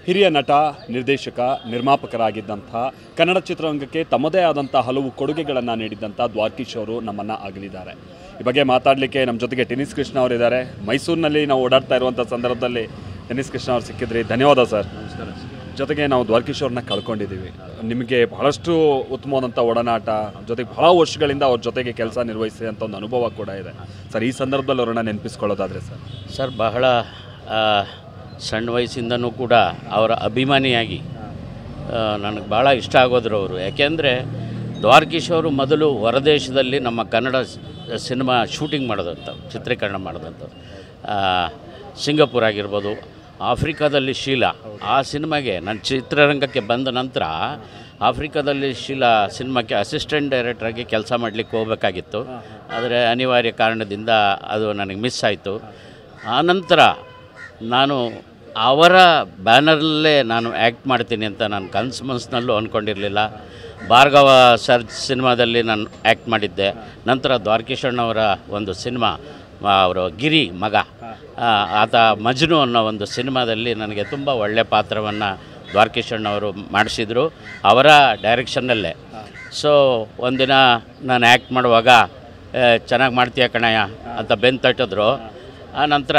ಹಿರಿಯ ನಟ, ನಿರ್ದೇಶಕ, ನಿರ್ಮಾಪಕರಾಗಿದ್ದಂಥ ಕನ್ನಡ ಚಿತ್ರರಂಗಕ್ಕೆ ತಮ್ಮದೇ ಆದಂಥ ಹಲವು ಕೊಡುಗೆಗಳನ್ನು ನೀಡಿದಂಥ ದ್ವಾರಕೀಶ್ ಅವರು ನಮ್ಮನ್ನು ಅಗಲಿದ್ದಾರೆ. ಈ ಬಗ್ಗೆ ಮಾತಾಡಲಿಕ್ಕೆ ನಮ್ಮ ಜೊತೆಗೆ ಟೆನ್ನಿಸ್ ಕೃಷ್ಣ ಅವರಿದ್ದಾರೆ. ಮೈಸೂರಿನಲ್ಲಿ ನಾವು ಓಡಾಡ್ತಾ ಇರುವಂಥ ಸಂದರ್ಭದಲ್ಲಿ ಟೆನ್ನಿಸ್ ಕೃಷ್ಣ ಅವರು ಸಿಕ್ಕಿದ್ರಿ. ಧನ್ಯವಾದ ಸರ್. ನಮಸ್ಕಾರ. ಜೊತೆಗೆ ನಾವು ದ್ವಾರಕೀಶ್ ಅವ್ರನ್ನ ಕಳ್ಕೊಂಡಿದ್ದೀವಿ. ನಿಮಗೆ ಬಹಳಷ್ಟು ಉತ್ತಮವಾದಂಥ ಒಡನಾಟ, ಜೊತೆಗೆ ಬಹಳ ವರ್ಷಗಳಿಂದ ಅವ್ರ ಜೊತೆಗೆ ಕೆಲಸ ನಿರ್ವಹಿಸಿದಂಥ ಒಂದು ಅನುಭವ ಕೂಡ ಇದೆ ಸರ್. ಈ ಸಂದರ್ಭದಲ್ಲಿ ಅವ್ರನ್ನ ನೆನಪಿಸ್ಕೊಳ್ಳೋದಾದರೆ ಸರ್ ಬಹಳ ಸಣ್ಣ ವಯಸ್ಸಿಂದನೂ ಕೂಡ ಅವರ ಅಭಿಮಾನಿಯಾಗಿ ನನಗೆ ಭಾಳ ಇಷ್ಟ ಆಗೋದ್ರು ಅವರು. ಯಾಕೆಂದರೆ ದ್ವಾರಕೀಶ್ ಅವರು ಮೊದಲು ಹೊರದೇಶದಲ್ಲಿ ನಮ್ಮ ಕನ್ನಡ ಸಿನಿಮಾ ಶೂಟಿಂಗ್ ಮಾಡೋದಂಥವು, ಚಿತ್ರೀಕರಣ ಮಾಡೋದಂಥವು. ಸಿಂಗಪೂರ್ ಆಗಿರ್ಬೋದು, ಆಫ್ರಿಕಾದಲ್ಲಿ ಶೀಲಾ, ಆ ಸಿನಿಮಾಗೆ ನಾನು ಚಿತ್ರರಂಗಕ್ಕೆ ಬಂದ ನಂತರ ಆಫ್ರಿಕಾದಲ್ಲಿ ಶೀಲಾ ಸಿನಿಮಾಕ್ಕೆ ಅಸಿಸ್ಟೆಂಟ್ ಡೈರೆಕ್ಟ್ರಾಗಿ ಕೆಲಸ ಮಾಡಲಿಕ್ಕೆ ಹೋಗಬೇಕಾಗಿತ್ತು. ಆದರೆ ಅನಿವಾರ್ಯ ಕಾರಣದಿಂದ ಅದು ನನಗೆ ಮಿಸ್ ಆಯಿತು. ಆನಂತರ ನಾನು ಅವರ ಬ್ಯಾನರಲ್ಲೇ ನಾನು ಆ್ಯಕ್ಟ್ ಮಾಡ್ತೀನಿ ಅಂತ ನಾನು ಮನಸ್ಸಿನಲ್ಲೂ ಅಂದ್ಕೊಂಡಿರಲಿಲ್ಲ. ಭಾರ್ಗವ ಸರ್ ಸಿನಿಮಾದಲ್ಲಿ ನಾನು ಆ್ಯಕ್ಟ್ ಮಾಡಿದ್ದೆ. ನಂತರ ದ್ವಾರಕೀಶ್ ಅಣ್ಣವರ ಒಂದು ಸಿನಿಮಾ, ಅವರು ಗಿರಿ ಮಗ, ಆತ ಮಜ್ನು ಅನ್ನೋ ಒಂದು ಸಿನಿಮಾದಲ್ಲಿ ನನಗೆ ತುಂಬ ಒಳ್ಳೆಯ ಪಾತ್ರವನ್ನು ದ್ವಾರಕೀಶ್ ಅಣ್ಣವರು ಮಾಡಿಸಿದರು, ಅವರ ಡೈರೆಕ್ಷನ್ನಲ್ಲೇ. ಸೊ ಒಂದಿನ ನಾನು ಆ್ಯಕ್ಟ್ ಮಾಡುವಾಗ ಚೆನ್ನಾಗಿ ಮಾಡ್ತೀಯ ಕಣಯ್ಯ ಅಂತ ಬೆನ್ನು ತಟ್ಟಿದ್ರು. ಆ ನಂತರ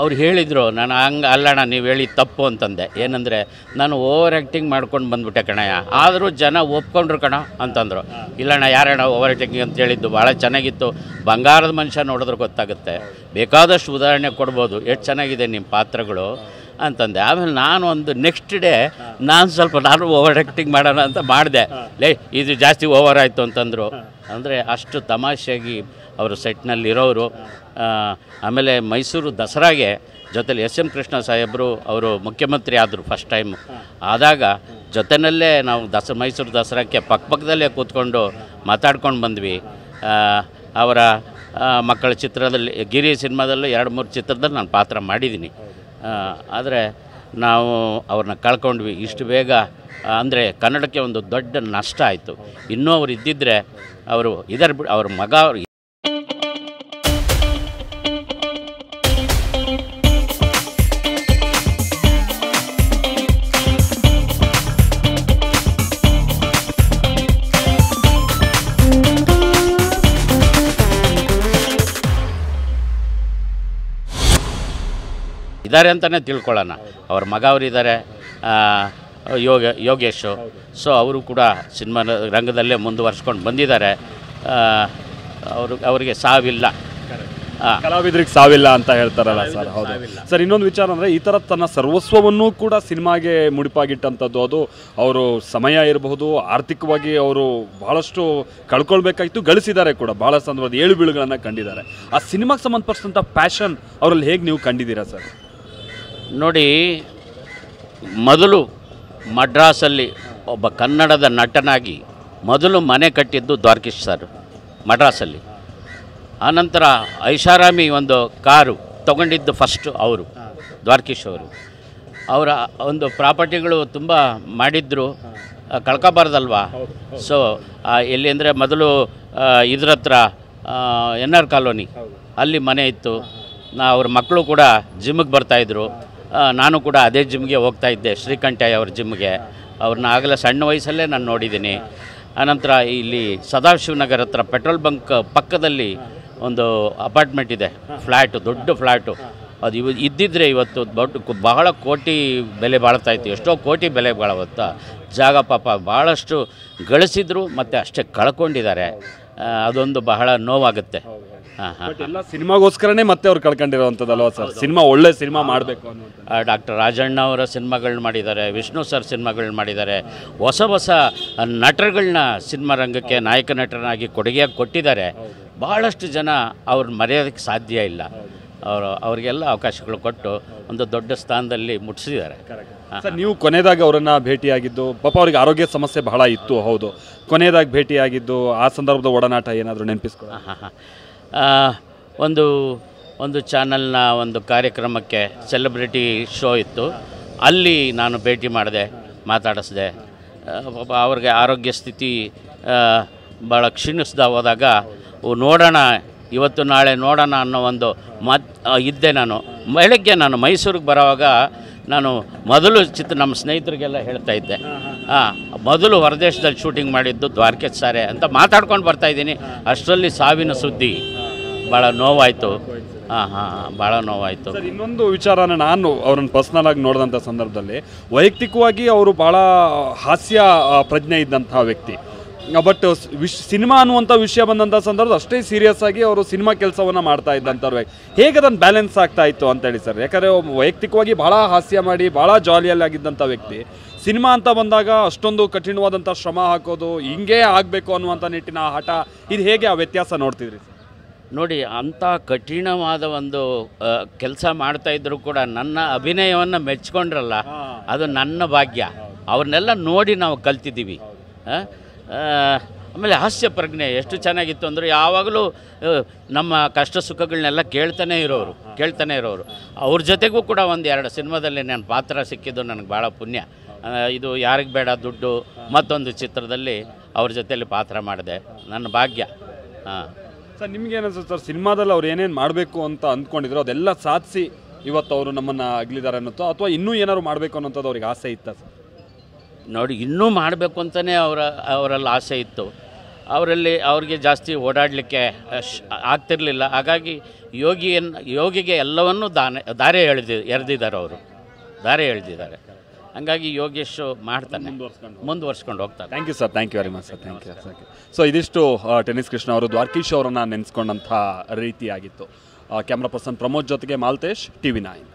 ಅವ್ರು ಹೇಳಿದರು, ನಾನು ಹಂಗೆ ಅಲ್ಲಣ್ಣ ನೀವು ಹೇಳಿ ತಪ್ಪು ಅಂತಂದೆ. ಏನಂದರೆ ನಾನು ಓವರ್ ಆ್ಯಕ್ಟಿಂಗ್ ಮಾಡ್ಕೊಂಡು ಬಂದುಬಿಟ್ಟೆ ಕಣಯ್ಯ, ಆದರೂ ಜನ ಒಪ್ಕೊಂಡ್ರು ಕಣ ಅಂತಂದರು. ಇಲ್ಲಣ್ಣ ಯಾರಣ್ಣ ಓವರ್ ಆ್ಯಕ್ಟಿಂಗ್ ಅಂತ ಹೇಳಿದ್ದು, ಭಾಳ ಚೆನ್ನಾಗಿತ್ತು, ಬಂಗಾರದ ಮನುಷ್ಯ ನೋಡಿದ್ರೆ ಗೊತ್ತಾಗುತ್ತೆ, ಬೇಕಾದಷ್ಟು ಉದಾಹರಣೆ ಕೊಡ್ಬೋದು, ಎಷ್ಟು ಚೆನ್ನಾಗಿದೆ ನಿಮ್ಮ ಪಾತ್ರಗಳು ಅಂತಂದೆ. ಆಮೇಲೆ ನಾನು ಒಂದು ನೆಕ್ಸ್ಟ್ ಡೇ ನಾನು ಓವರ್ ಆ್ಯಕ್ಟಿಂಗ್ ಮಾಡೋಣ ಅಂತ ಮಾಡಿದೆ. ಇದು ಜಾಸ್ತಿ ಓವರ್ ಆಯಿತು ಅಂತಂದರು. ಅಂದರೆ ಅಷ್ಟು ತಮಾಷೆಯಾಗಿ ಅವರು ಸೆಟ್ನಲ್ಲಿರೋರು. ಆಮೇಲೆ ಮೈಸೂರು ದಸರಾಗೆ ಜೊತೆಲಿ ಎಸ್ ಎಂ ಕೃಷ್ಣ ಸಾಹೇಬರು ಅವರು ಮುಖ್ಯಮಂತ್ರಿ ಆದರು ಫಸ್ಟ್ ಟೈಮು. ಆದಾಗ ಜೊತೆಯಲ್ಲೇ ನಾವು ಮೈಸೂರು ದಸರಾಕ್ಕೆ ಪಕ್ಕದಲ್ಲೇ ಕೂತ್ಕೊಂಡು ಮಾತಾಡ್ಕೊಂಡು ಬಂದ್ವಿ. ಅವರ ಮಕ್ಕಳ ಚಿತ್ರದಲ್ಲಿ, ಗಿರಿ ಸಿನಿಮಾದಲ್ಲೂ 2-3 ಚಿತ್ರದಲ್ಲಿ ನಾನು ಪಾತ್ರ ಮಾಡಿದ್ದೀನಿ. ಆದರೆ ನಾವು ಅವ್ರನ್ನ ಕಳ್ಕೊಂಡ್ವಿ ಇಷ್ಟು ಬೇಗ. ಅಂದರೆ ಕನ್ನಡಕ್ಕೆ ಒಂದು ದೊಡ್ಡ ನಷ್ಟ ಆಯಿತು. ಇನ್ನೂ ಅವರು ಇದ್ದಿದ್ದರೆ ಅವರು ಅವ್ರ ಮಗ ಅವರು ಇದ್ದಾರೆ ಅಂತಲೇ ತಿಳ್ಕೊಳ್ಳೋಣ. ಅವ್ರ ಮಗ ಅವರಿದ್ದಾರೆ, ಯೋಗೇಶು. ಸೊ ಅವರು ಕೂಡ ಸಿನಿಮಾ ರಂಗದಲ್ಲೇ ಮುಂದುವರ್ಸ್ಕೊಂಡು ಬಂದಿದ್ದಾರೆ. ಅವರಿಗೆ ಸಾವಿಲ್ಲ, ಕಲಾವಿದರಿಗೆ ಸಾವಿಲ್ಲ ಅಂತ ಹೇಳ್ತಾರಲ್ಲ ಸರ್. ಹೌದು ಸರ್. ಇನ್ನೊಂದು ವಿಚಾರ ಅಂದರೆ ಈ ಥರ ತನ್ನ ಸರ್ವಸ್ವವನ್ನು ಕೂಡ ಸಿನಿಮಾಗೆ ಮುಡಿಪಾಗಿಟ್ಟಂಥದ್ದು, ಅದು ಅವರು ಸಮಯ ಇರಬಹುದು, ಆರ್ಥಿಕವಾಗಿ ಅವರು ಬಹಳಷ್ಟು ಕಳ್ಕೊಳ್ಬೇಕಾಗಿತ್ತು, ಗಳಿಸಿದ್ದಾರೆ ಕೂಡ. ಭಾಳ ಸಂದರ್ಭದ ಏಳು ಬೀಳುಗಳನ್ನು ಕಂಡಿದ್ದಾರೆ. ಆ ಸಿನಿಮಾಗೆ ಸಂಬಂಧಪಟ್ಟಂಥ ಪ್ಯಾಷನ್ ಅವರಲ್ಲಿ ಹೇಗೆ ನೀವು ಕಂಡಿದ್ದೀರಾ ಸರ್? ನೋಡಿ, ಮೊದಲು ಮಡ್ರಾಸಲ್ಲಿ ಒಬ್ಬ ಕನ್ನಡದ ನಟನಾಗಿ ಮೊದಲು ಮನೆ ಕಟ್ಟಿದ್ದು ದ್ವಾರಕೀಶ್ ಸರ್ ಮಡ್ರಾಸಲ್ಲಿ. ಆನಂತರ ಐಷಾರಾಮಿ ಒಂದು ಕಾರು ತೊಗೊಂಡಿದ್ದು ಫಸ್ಟು ಅವರು, ದ್ವಾರಕೀಶ್ ಅವರು. ಅವರ ಒಂದು ಪ್ರಾಪರ್ಟಿಗಳು ತುಂಬ ಮಾಡಿದ್ರು, ಕಳ್ಕೊಬಾರ್ದಲ್ವಾ. ಸೊ ಎಲ್ಲಿ ಅಂದರೆ ಮೊದಲು ಇದ್ರ ಹತ್ರ NR ಕಾಲೋನಿ ಅಲ್ಲಿ ಮನೆ ಇತ್ತು. ಅವ್ರ ಮಕ್ಕಳು ಕೂಡ ಜಿಮ್ಗೆ ಬರ್ತಾಯಿದ್ರು, ನಾನು ಕೂಡ ಅದೇ ಜಿಮ್ಗೆ ಹೋಗ್ತಾಯಿದ್ದೆ, ಶ್ರೀಕಂಠಯ್ಯ ಅವ್ರ ಜಿಮ್ಗೆ. ಅವ್ರನ್ನ ಆಗಲೇ ಸಣ್ಣ ವಯಸ್ಸಲ್ಲೇ ನಾನು ನೋಡಿದ್ದೀನಿ. ಆನಂತರ ಇಲ್ಲಿ ಸದಾಶಿವನಗರ ಹತ್ರ ಪೆಟ್ರೋಲ್ ಬಂಕ್ ಪಕ್ಕದಲ್ಲಿ ಒಂದು ಅಪಾರ್ಟ್ಮೆಂಟ್ ಇದೆ, ಫ್ಲ್ಯಾಟು, ದೊಡ್ಡ ಫ್ಲ್ಯಾಟು. ಅದು ಇದ್ದಿದ್ದರೆ ಇವತ್ತು ಬಹಳ ಕೋಟಿ ಬೆಲೆ ಬಾಳ್ತಾಯಿತ್ತು, ಎಷ್ಟೋ ಕೋಟಿ ಬೆಲೆ ಬಾಳುವಂಥ ಜಾಗ. ಪಾಪ ಭಾಳಷ್ಟು ಗಳಿಸಿದ್ರು ಮತ್ತು ಅಷ್ಟೇ ಕಳ್ಕೊಂಡಿದ್ದಾರೆ. ಅದೊಂದು ಬಹಳ ನೋವಾಗುತ್ತೆ. ಎಲ್ಲ ಸಿನಿಮಾಗೋಸ್ಕರನೇ ಮತ್ತೆ ಅವ್ರು ಕಳ್ಕೊಂಡಿರೋವಂಥದ್ದಲ್ವ ಸರ್? ಸಿನಿಮಾ ಒಳ್ಳೆ ಸಿನಿಮಾ ಮಾಡಬೇಕು ಅನ್ನೋ ಡಾಕ್ಟರ್ ರಾಜಣ್ಣ ಅವರ ಸಿನಿಮಾಗಳನ್ನ ಮಾಡಿದ್ದಾರೆ, ವಿಷ್ಣು ಸರ್ ಸಿನಿಮಾಗಳನ್ನ ಮಾಡಿದ್ದಾರೆ, ಹೊಸ ನಟರುಗಳನ್ನ ಸಿನಿಮಾ ರಂಗಕ್ಕೆ ನಾಯಕ ನಟನಾಗಿ ಕೊಡುಗೆಯಾಗಿ ಕೊಟ್ಟಿದ್ದಾರೆ. ಭಾಳಷ್ಟು ಜನ ಅವ್ರನ್ನ ಮರೆಯೋದಕ್ಕೆ ಸಾಧ್ಯ ಇಲ್ಲ. ಅವ್ರಿಗೆಲ್ಲ ಅವಕಾಶಗಳು ಕೊಟ್ಟು ಒಂದು ದೊಡ್ಡ ಸ್ಥಾನದಲ್ಲಿ ಮುಟ್ಟಿಸಿದ್ದಾರೆ. ಸರ್, ನೀವು ಕೊನೆಯದಾಗಿ ಅವರನ್ನು ಭೇಟಿಯಾಗಿದ್ದು, ಪಾಪ ಅವ್ರಿಗೆ ಆರೋಗ್ಯ ಸಮಸ್ಯೆ ಬಹಳ ಇತ್ತು, ಹೌದು. ಕೊನೆಯದಾಗಿ ಭೇಟಿಯಾಗಿದ್ದು ಆ ಸಂದರ್ಭದ ಒಡನಾಟ ಏನಾದರೂ ನೆನಪಿಸ್ಕೊಳ್ಳಿ. ಒಂದು ಚಾನಲ್ನ ಒಂದು ಕಾರ್ಯಕ್ರಮಕ್ಕೆ ಸೆಲೆಬ್ರಿಟಿ ಶೋ ಇತ್ತು, ಅಲ್ಲಿ ನಾನು ಭೇಟಿ ಮಾಡಿದೆ, ಮಾತಾಡಿಸಿದೆ. ಅವ್ರಿಗೆ ಆರೋಗ್ಯ ಸ್ಥಿತಿ ಭಾಳ ಕ್ಷೀಣಿಸ್ದ ಹೋದಾಗ ನೋಡೋಣ ಇವತ್ತು ನಾಳೆ ನೋಡೋಣ ಅನ್ನೋ ಒಂದು ಇದ್ದೆ. ನಾನು ಬೆಳಗ್ಗೆ ಮೈಸೂರಿಗೆ ಬರೋವಾಗ ನಾನು ಮೊದಲು ನಮ್ಮ ಸ್ನೇಹಿತರಿಗೆಲ್ಲ ಹೇಳ್ತಾ ಇದ್ದೆ, ಮೊದಲು ಹೊರದೇಶದಲ್ಲಿ ಶೂಟಿಂಗ್ ಮಾಡಿದ್ದು ದ್ವಾರಕೀಶ್ ಸಾರೆ ಅಂತ ಮಾತಾಡ್ಕೊಂಡು ಬರ್ತಾಯಿದ್ದೀನಿ. ಅಷ್ಟರಲ್ಲಿ ಸಾವಿನ ಸುದ್ದಿ ಭಾಳ ನೋವಾಯಿತು. ಭಾಳ ನೋವಾಯಿತು. ಸರ್, ಇನ್ನೊಂದು ವಿಚಾರನ ನಾನು ಅವ್ರನ್ನ ಪರ್ಸ್ನಲ್ ಆಗಿ ನೋಡಿದಂಥ ಸಂದರ್ಭದಲ್ಲಿ ವೈಯಕ್ತಿಕವಾಗಿ ಅವರು ಭಾಳ ಹಾಸ್ಯ ಪ್ರಜ್ಞೆ ಇದ್ದಂಥ ವ್ಯಕ್ತಿ. ಬಟ್ ಸಿನಿಮಾ ಅನ್ನುವಂಥ ವಿಷಯ ಬಂದಂಥ ಸಂದರ್ಭ ಅಷ್ಟೇ ಸೀರಿಯಸ್ ಆಗಿ ಅವರು ಸಿನಿಮಾ ಕೆಲಸವನ್ನು ಮಾಡ್ತಾ ಇದ್ದಂಥವ್ರು. ಹೇಗೆ ಅದನ್ನು ಬ್ಯಾಲೆನ್ಸ್ ಆಗ್ತಾ ಇತ್ತು ಅಂತೇಳಿ ಸರ್? ಯಾಕಂದರೆ ವೈಯಕ್ತಿಕವಾಗಿ ಭಾಳ ಹಾಸ್ಯ ಮಾಡಿ ಭಾಳ ಜಾಲಿಯಲ್ಲಿ ಆಗಿದ್ದಂಥ ವ್ಯಕ್ತಿ, ಸಿನಿಮಾ ಅಂತ ಬಂದಾಗ ಅಷ್ಟೊಂದು ಕಠಿಣವಾದಂಥ ಶ್ರಮ ಹಾಕೋದು, ಹಿಂಗೇ ಆಗಬೇಕು ಅನ್ನುವಂಥ ನಿಟ್ಟಿನ ಹಠ, ಇದು ಹೇಗೆ ಆ ವ್ಯತ್ಯಾಸ ನೋಡ್ತಿದ್ರಿ ಸರ್? ನೋಡಿ, ಅಂಥ ಕಠಿಣವಾದ ಒಂದು ಕೆಲಸ ಮಾಡ್ತಾಯಿದ್ರು ಕೂಡ ನನ್ನ ಅಭಿನಯವನ್ನು ಮೆಚ್ಕೊಂಡ್ರಲ್ಲ, ಅದು ನನ್ನ ಭಾಗ್ಯ. ಅವ್ರನ್ನೆಲ್ಲ ನೋಡಿ ನಾವು ಕಲ್ತಿದ್ದೀವಿ. ಆಮೇಲೆ ಹಾಸ್ಯ ಪ್ರಜ್ಞೆ ಎಷ್ಟು ಚೆನ್ನಾಗಿತ್ತು ಅಂದರೆ ಯಾವಾಗಲೂ ನಮ್ಮ ಕಷ್ಟ ಸುಖಗಳನ್ನೆಲ್ಲ ಕೇಳ್ತಾನೆ ಇರೋರು. ಅವ್ರ ಜೊತೆಗೂ ಕೂಡ ಒಂದು 2 ಸಿನಿಮಾದಲ್ಲಿ ನನ್ನ ಪಾತ್ರ ಸಿಕ್ಕಿದ್ದು ನನಗೆ ಭಾಳ ಪುಣ್ಯ. ಇದು ಯಾರಿಗೆ ಬೇಡ ದುಡ್ಡು ಮತ್ತೊಂದು ಚಿತ್ರದಲ್ಲಿ ಅವ್ರ ಜೊತೆಯಲ್ಲಿ ಪಾತ್ರ ಮಾಡಿದೆ, ನನ್ನ ಭಾಗ್ಯ. ಸರ್, ನಿಮ್ಗೆ ಏನಿಸುತ್ತೆ ಸರ್, ಸಿನಿಮಾದಲ್ಲಿ ಅವ್ರು ಏನೇನು ಮಾಡಬೇಕು ಅಂತ ಅಂದ್ಕೊಂಡಿದ್ರು ಅದೆಲ್ಲ ಸಾಧಿಸಿ ಇವತ್ತು ಅವರು ನಮ್ಮನ್ನು ಅಗಲಿದ್ದಾರೆ ಅನ್ನೋದು, ಅಥವಾ ಇನ್ನೂ ಏನಾದ್ರು ಮಾಡಬೇಕು ಅನ್ನೋಂಥದ್ದು ಅವ್ರಿಗೆ ಆಸೆ ಇತ್ತಾ ಸರ್? ನೋಡಿ, ಇನ್ನೂ ಮಾಡಬೇಕು ಅಂತಲೇ ಅವರಲ್ಲಿ ಆಸೆ ಇತ್ತು. ಅವ್ರಿಗೆ ಜಾಸ್ತಿ ಓಡಾಡಲಿಕ್ಕೆ ಆಗ್ತಿರಲಿಲ್ಲ. ಹಾಗಾಗಿ ಯೋಗಿಗೆ ಎಲ್ಲವನ್ನೂ ದಾರಿ ಎಳೆದಿದ್ದಾರೆ. ಹಂಗಾಗಿ ಯೋಗೇಶ್ ಮಾಡ್ತಾನೆ, ಮುಂದುವರ್ಸ್ಕೊಂಡು ಹೋಗ್ತಾರೆ. Thank you sir, thank you very much sir, thank you. So ಇದಿಷ್ಟು ಟೆನ್ನಿಸ್ ಕೃಷ್ಣ ಅವರು ದ್ವಾರಕೀಶ್ ಅವರನ್ನು ನೆನೆಸ್ಕೊಂಡಂಥ ರೀತಿಯಾಗಿತ್ತು. ಕ್ಯಾಮ್ರಾ ಪರ್ಸನ್ ಪ್ರಮೋದ್ ಜೊತೆಗೆ ಮಾಲ್ತೇಶ್, TV9.